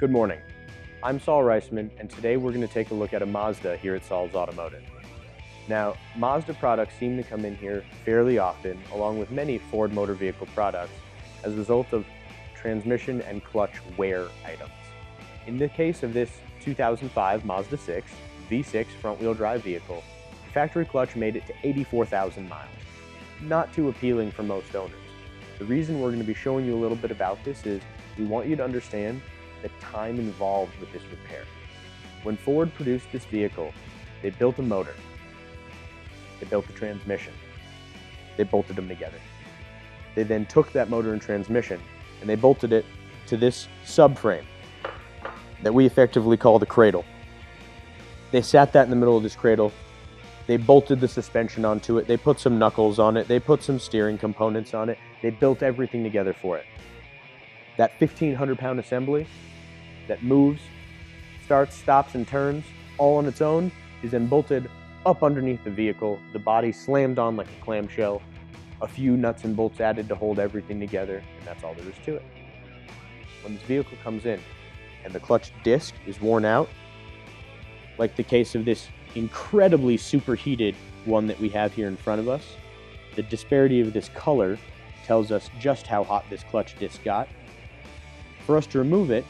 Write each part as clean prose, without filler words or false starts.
Good morning. I'm Saul Reisman, and today we're going to take a look at a Mazda here at Saul's Automotive. Now, Mazda products seem to come in here fairly often, along with many Ford motor vehicle products, as a result of transmission and clutch wear items. In the case of this 2005 Mazda 6 V6 front-wheel drive vehicle, the factory clutch made it to 84,000 miles. Not too appealing for most owners. The reason we're going to be showing you a little bit about this is we want you to understand the time involved with this repair. When Ford produced this vehicle, they built a motor, they built the transmission, they bolted them together. They then took that motor and transmission and they bolted it to this subframe that we effectively call the cradle. They sat that in the middle of this cradle, they bolted the suspension onto it, they put some knuckles on it, they put some steering components on it, they built everything together for it. That 1,500-pound assembly that moves, starts, stops, and turns all on its own is then bolted up underneath the vehicle, the body slammed on like a clamshell, a few nuts and bolts added to hold everything together, and that's all there is to it. When this vehicle comes in and the clutch disc is worn out, like the case of this incredibly superheated one that we have here in front of us, the disparity of this color tells us just how hot this clutch disc got. For us to remove it,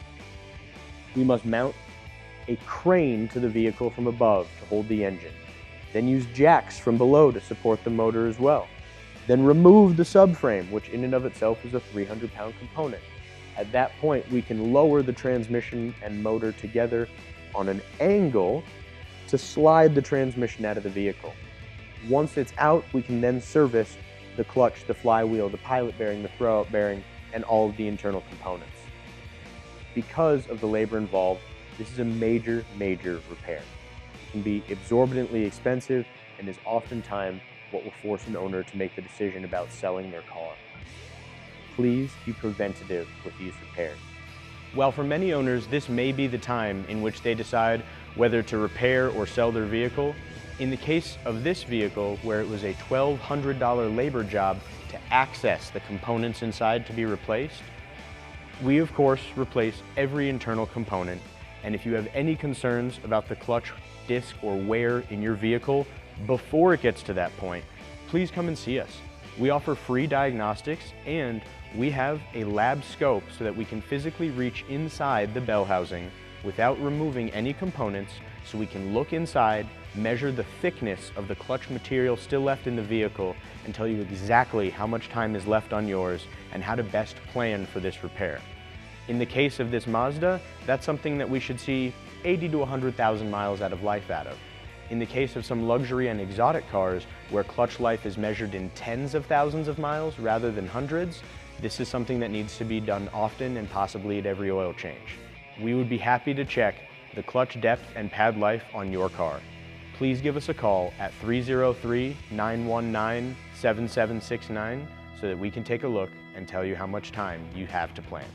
we must mount a crane to the vehicle from above to hold the engine, then use jacks from below to support the motor as well. Then remove the subframe, which in and of itself is a 300-pound component. At that point, we can lower the transmission and motor together on an angle to slide the transmission out of the vehicle. Once it's out, we can then service the clutch, the flywheel, the pilot bearing, the throwout bearing, and all of the internal components. Because of the labor involved, this is a major repair. It can be exorbitantly expensive and is oftentimes what will force an owner to make the decision about selling their car. Please be preventative with these repairs. While for many owners this may be the time in which they decide whether to repair or sell their vehicle, in the case of this vehicle where it was a $1,200 labor job to access the components inside to be replaced, we of course replace every internal component, and if you have any concerns about the clutch disc or wear in your vehicle before it gets to that point, please come and see us. We offer free diagnostics and we have a lab scope so that we can physically reach inside the bell housing without removing any components, so we can look inside, measure the thickness of the clutch material still left in the vehicle, and tell you exactly how much time is left on yours and how to best plan for this repair. In the case of this Mazda, that's something that we should see 80 to 100,000 miles out of life out of. In the case of some luxury and exotic cars, where clutch life is measured in tens of thousands of miles rather than hundreds, this is something that needs to be done often and possibly at every oil change. We would be happy to check the clutch depth and pad life on your car. Please give us a call at 303-919-7769 so that we can take a look and tell you how much time you have to plan.